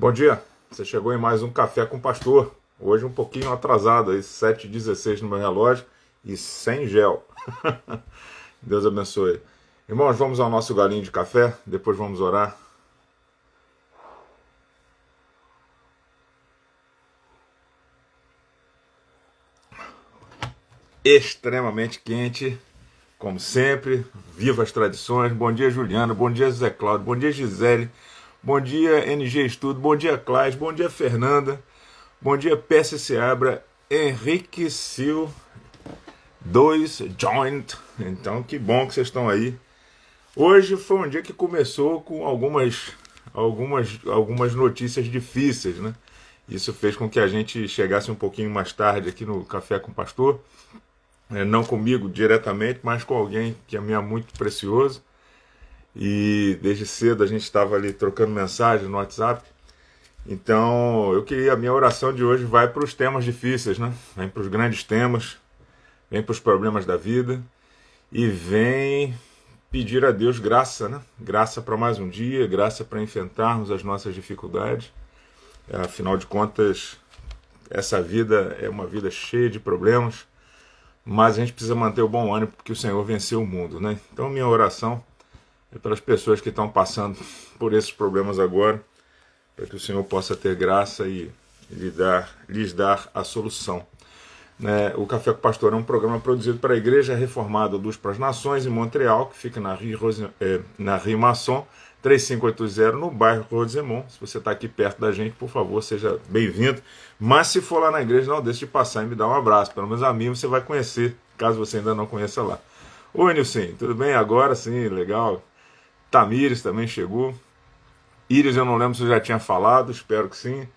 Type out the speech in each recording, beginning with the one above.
Bom dia, você chegou em mais um Café com o Pastor. Hoje um pouquinho atrasado, aí 7h16 no meu relógio e sem gel. Deus abençoe. Irmãos, vamos ao nosso galinho de café, depois vamos orar. Extremamente quente, como sempre, viva as tradições. Bom dia, Juliano, bom dia, Zé Cláudio, bom dia, Gisele, bom dia, NG Estudo, bom dia, Claes, bom dia, Fernanda, bom dia, Pécia Seabra, Henrique Sil, 2 Joint. Então, que bom que vocês estão aí. Hoje foi um dia que começou com algumas notícias difíceis, né? Isso fez com que a gente chegasse um pouquinho mais tarde aqui no Café com o Pastor. Não comigo diretamente, mas com alguém que é muito precioso. E desde cedo a gente estava ali trocando mensagem no WhatsApp. Então, a minha oração de hoje vai para os temas difíceis, né? Vem para os grandes temas, vem para os problemas da vida e vem pedir a Deus graça, né? Graça para mais um dia, graça para enfrentarmos as nossas dificuldades. Afinal de contas, essa vida é uma vida cheia de problemas, mas a gente precisa manter o bom ânimo porque o Senhor venceu o mundo, né? Então, minha oração é pelas pessoas que estão passando por esses problemas agora, para que o Senhor possa ter graça e lhes dar a solução. O Café com o Pastor é um programa produzido para a Igreja Reformada Luz para as Nações, em Montreal, que fica na Rue Masson, 3580, no bairro Rosemont. Se você está aqui perto da gente, por favor, seja bem-vindo. Mas se for lá na igreja, não deixe de passar e me dar um abraço. Pelo menos a mim você vai conhecer, caso você ainda não conheça lá. Oi, Nilson, tudo bem? Agora sim, legal. Tamires também chegou. Íris, eu não lembro se eu já tinha falado, espero que sim.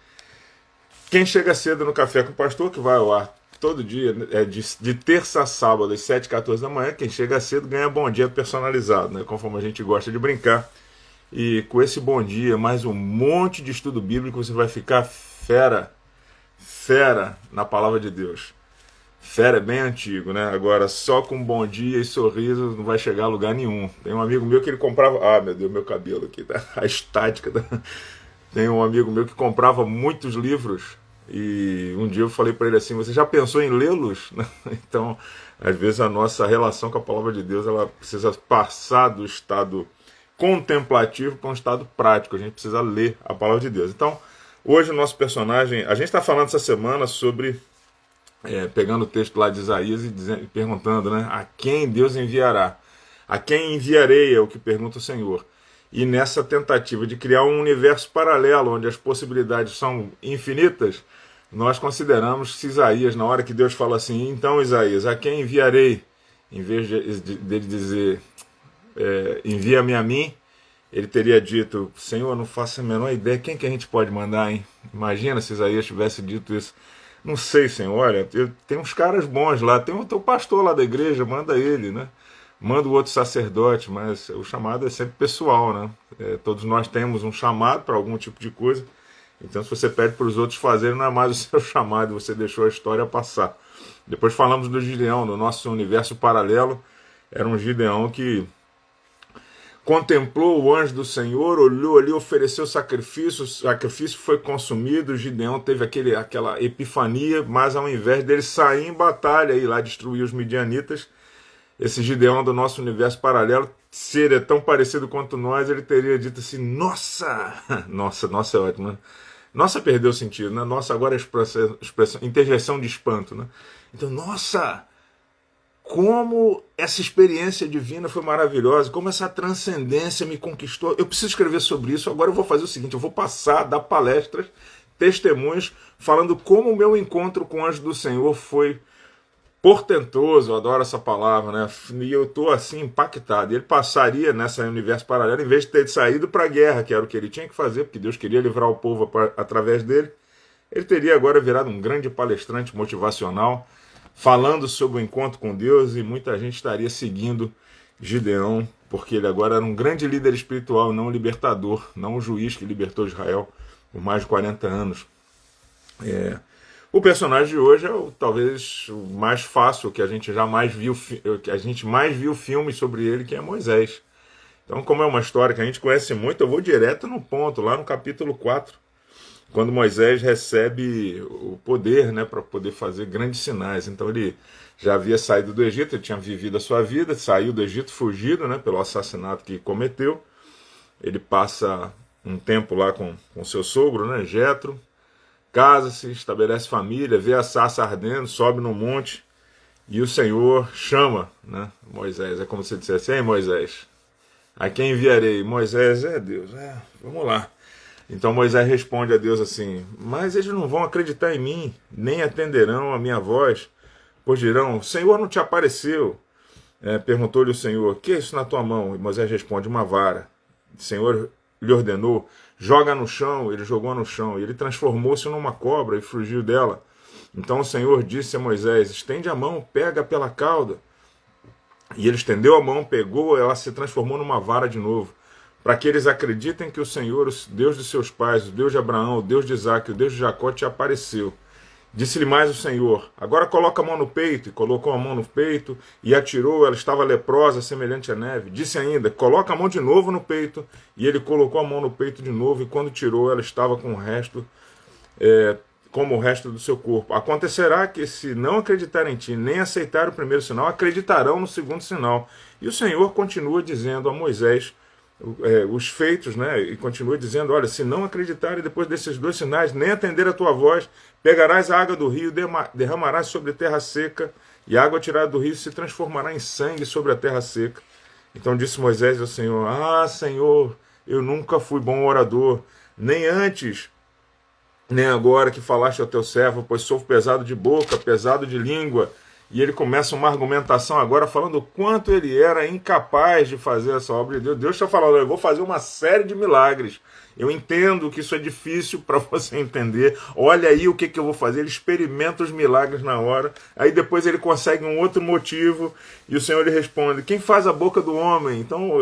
Quem chega cedo no Café com o Pastor, que vai ao ar todo dia, de terça a sábado, às 7h14 da manhã, quem chega cedo ganha bom dia personalizado, né? Conforme a gente gosta de brincar. E com esse bom dia, mais um monte de estudo bíblico, você vai ficar fera na palavra de Deus. Fera é bem antigo, né? Agora, só com bom dia e sorriso não vai chegar a lugar nenhum. Tem um amigo meu que ele comprava... Ah, meu Deus, meu cabelo aqui, tá? A estática. Tem um amigo meu que comprava muitos livros e um dia eu falei para ele assim, você já pensou em lê-los? Então, às vezes a nossa relação com a palavra de Deus, ela precisa passar do estado contemplativo para um estado prático. A gente precisa ler a palavra de Deus. Então, hoje o nosso personagem... A gente está falando essa semana sobre... pegando o texto lá de Isaías e perguntando, né? A quem Deus enviará? A quem enviarei é o que pergunta o Senhor. E nessa tentativa de criar um universo paralelo, onde as possibilidades são infinitas, nós consideramos que Isaías, na hora que Deus fala assim, então Isaías, a quem enviarei? Em vez dele dizer... envia-me a mim, ele teria dito, Senhor, eu não faço a menor ideia, quem que a gente pode mandar, hein? Imagina se Isaías tivesse dito isso. Não sei, Senhor, olha, tem uns caras bons lá, tem o teu pastor lá da igreja, manda ele, né? Manda o outro sacerdote, mas o chamado é sempre pessoal, né? Todos nós temos um chamado para algum tipo de coisa, então se você pede para os outros fazerem, não é mais o seu chamado, você deixou a história passar. Depois falamos do Gideão, no nosso universo paralelo, era um Gideão que contemplou o anjo do Senhor, olhou ali, ofereceu sacrifício, o sacrifício foi consumido, o Gideão teve aquela epifania, mas ao invés dele sair em batalha e lá destruir os midianitas, esse Gideão do nosso universo paralelo, se ele é tão parecido quanto nós, ele teria dito assim, nossa é ótimo, né? Nossa perdeu o sentido, né? Nossa agora é expressão, interjeição de espanto, né? Então, nossa... Como essa experiência divina foi maravilhosa, como essa transcendência me conquistou. Eu preciso escrever sobre isso, agora eu vou fazer o seguinte, eu vou dar palestras, testemunhos, falando como o meu encontro com o anjo do Senhor foi portentoso, eu adoro essa palavra, né? E eu estou assim impactado. E ele passaria nesse universo paralelo, em vez de ter saído para a guerra, que era o que ele tinha que fazer, porque Deus queria livrar o povo através dele, ele teria agora virado um grande palestrante motivacional, falando sobre o encontro com Deus, e muita gente estaria seguindo Gideão, porque ele agora era um grande líder espiritual, não um libertador, não o juiz que libertou Israel por mais de 40 anos. O personagem de hoje é talvez o mais fácil, que a gente mais viu filmes sobre ele, que é Moisés. Então, como é uma história que a gente conhece muito, eu vou direto no ponto, lá no capítulo 4. quando Moisés recebe o poder, né, para poder fazer grandes sinais. Então ele já havia saído do Egito, ele tinha vivido a sua vida, saiu do Egito fugido, né, pelo assassinato que cometeu. Ele passa um tempo lá com seu sogro, né, Jetro, casa-se, estabelece família, vê a sarça ardendo, sobe no monte e o Senhor chama, né, Moisés. É como se dissesse: ei, Moisés, a quem enviarei? Moisés: Deus, vamos lá. Então Moisés responde a Deus assim: mas eles não vão acreditar em mim, nem atenderão a minha voz, pois dirão: o Senhor não te apareceu. Perguntou-lhe o Senhor: que é isso na tua mão? E Moisés responde: uma vara. O Senhor lhe ordenou: joga no chão. Ele jogou no chão, e ele transformou-se numa cobra e fugiu dela. Então o Senhor disse a Moisés: estende a mão, pega pela cauda. E ele estendeu a mão, pegou, ela se transformou numa vara de novo, para que eles acreditem que o Senhor, o Deus de seus pais, o Deus de Abraão, o Deus de Isaac, o Deus de Jacó, te apareceu. Disse-lhe mais o Senhor: agora coloca a mão no peito. E colocou a mão no peito e atirou, ela estava leprosa, semelhante à neve. Disse ainda: coloca a mão de novo no peito. E ele colocou a mão no peito de novo, e quando tirou, ela estava com o resto, como o resto do seu corpo. Acontecerá que, se não acreditarem em ti, nem aceitar o primeiro sinal, acreditarão no segundo sinal. E o Senhor continua dizendo a Moisés os feitos, né? E continua dizendo: olha, se não acreditarem depois desses dois sinais, nem atender a tua voz, pegarás a água do rio, derramarás sobre a terra seca, e a água tirada do rio se transformará em sangue sobre a terra seca. Então disse Moisés ao Senhor: Senhor, eu nunca fui bom orador, nem antes, nem agora que falaste ao teu servo, pois sou pesado de boca, pesado de língua. E ele começa uma argumentação agora falando o quanto ele era incapaz de fazer essa obra de Deus. Deus está falando: eu vou fazer uma série de milagres. Eu entendo que isso é difícil para você entender. Olha aí o que eu vou fazer. Ele experimenta os milagres na hora. Aí depois ele consegue um outro motivo. E o Senhor lhe responde: quem faz a boca do homem? Então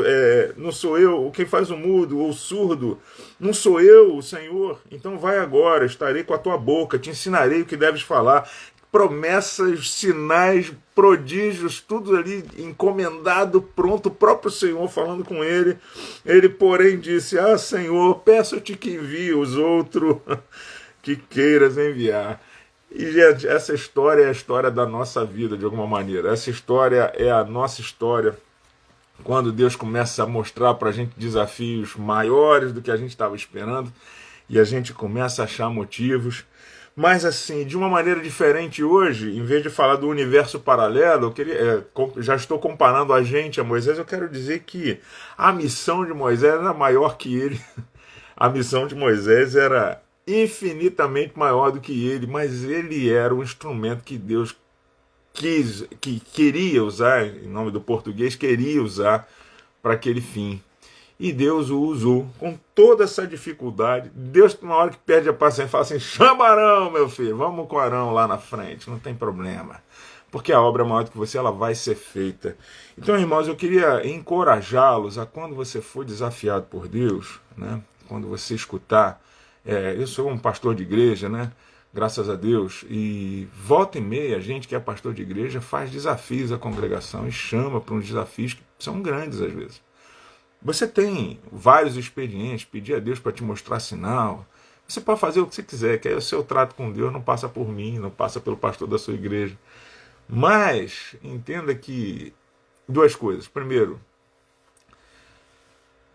não sou eu. Quem faz o mudo ou o surdo? Não sou eu, o Senhor. Então vai agora, estarei com a tua boca, te ensinarei o que deves falar. Promessas, sinais, prodígios, tudo ali encomendado, pronto, o próprio Senhor falando com ele. Ele, porém, disse: Senhor, peço-te que envie os outros que queiras enviar. E, gente, essa história é a história da nossa vida, de alguma maneira. Essa história é a nossa história, quando Deus começa a mostrar para a gente desafios maiores do que a gente estava esperando, e a gente começa a achar motivos. Mas assim, de uma maneira diferente hoje, em vez de falar do universo paralelo, já estou comparando a gente a Moisés, eu quero dizer que a missão de Moisés era maior que ele. A missão de Moisés era infinitamente maior do que ele, mas ele era o instrumento que Deus queria usar, em nome do português, queria usar para aquele fim. E Deus o usou com toda essa dificuldade. Deus, na hora que perde a paciência, fala assim: chama Arão, meu filho, vamos com Arão lá na frente, não tem problema. Porque a obra maior do que você, ela vai ser feita. Então, irmãos, eu queria encorajá-los a, quando você for desafiado por Deus, né, quando você escutar, eu sou um pastor de igreja, né, graças a Deus, e volta e meia, a gente que é pastor de igreja faz desafios à congregação e chama para uns desafios que são grandes às vezes. Você tem vários expedientes, pedir a Deus para te mostrar sinal. Você pode fazer o que você quiser, que aí o seu trato com Deus não passa por mim, não passa pelo pastor da sua igreja. Mas entenda que duas coisas. Primeiro,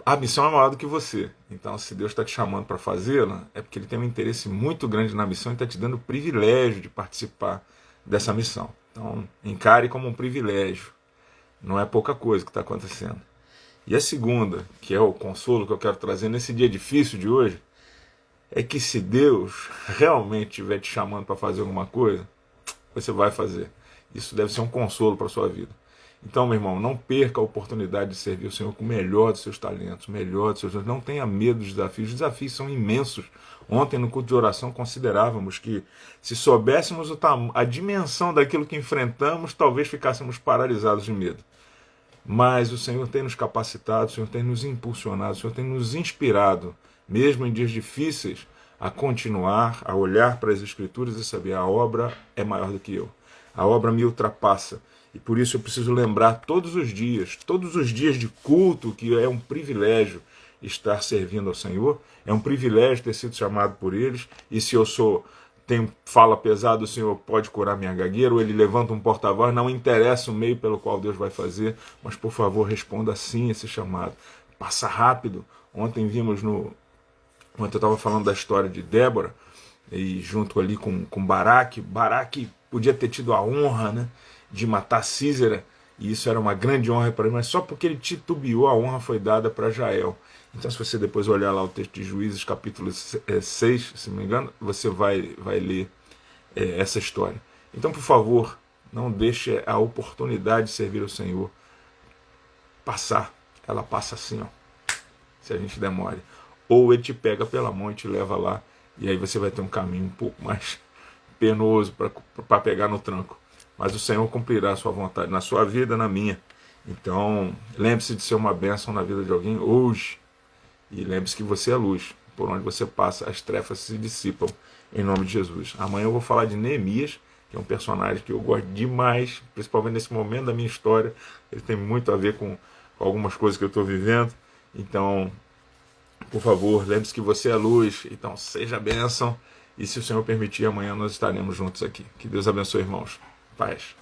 a missão é maior do que você. Então, se Deus está te chamando para fazê-la, é porque Ele tem um interesse muito grande na missão e está te dando o privilégio de participar dessa missão. Então, encare como um privilégio. Não é pouca coisa que está acontecendo. E a segunda, que é o consolo que eu quero trazer nesse dia difícil de hoje, é que se Deus realmente estiver te chamando para fazer alguma coisa, você vai fazer. Isso deve ser um consolo para a sua vida. Então, meu irmão, não perca a oportunidade de servir o Senhor com o melhor dos seus talentos, o melhor dos seus talentos. Não tenha medo dos desafios. Os desafios são imensos. Ontem, no culto de oração, considerávamos que, se soubéssemos a dimensão daquilo que enfrentamos, talvez ficássemos paralisados de medo. Mas o Senhor tem nos capacitado, o Senhor tem nos impulsionado, o Senhor tem nos inspirado, mesmo em dias difíceis, a continuar, a olhar para as Escrituras e saber: a obra é maior do que eu. A obra me ultrapassa. E por isso eu preciso lembrar todos os dias de culto, que é um privilégio, estar servindo ao Senhor. É um privilégio ter sido chamado por eles. E se eu tenho fala pesada, o Senhor pode curar minha gagueira, ou ele levanta um porta-voz, não interessa o meio pelo qual Deus vai fazer, mas por favor responda sim esse chamado. Passa rápido. Ontem eu estava falando da história de Débora, e junto ali com Baraque. Baraque podia ter tido a honra, né, de matar Sísera, e isso era uma grande honra para ele, mas só porque ele titubeou, a honra foi dada para Jael. Então, se você depois olhar lá o texto de Juízes, capítulo 6, se não me engano, você vai ler essa história. Então, por favor, não deixe a oportunidade de servir ao Senhor passar. Ela passa assim, ó, se a gente demore. Ou ele te pega pela mão e te leva lá, e aí você vai ter um caminho um pouco mais penoso para pegar no tranco. Mas o Senhor cumprirá a sua vontade na sua vida, na minha. Então, lembre-se de ser uma bênção na vida de alguém hoje. E lembre-se que você é luz. Por onde você passa, as trevas se dissipam. Em nome de Jesus. Amanhã eu vou falar de Neemias, que é um personagem que eu gosto demais, principalmente nesse momento da minha história. Ele tem muito a ver com algumas coisas que eu estou vivendo. Então, por favor, lembre-se que você é luz. Então, seja bênção. E se o Senhor permitir, amanhã nós estaremos juntos aqui. Que Deus abençoe, irmãos. Paz.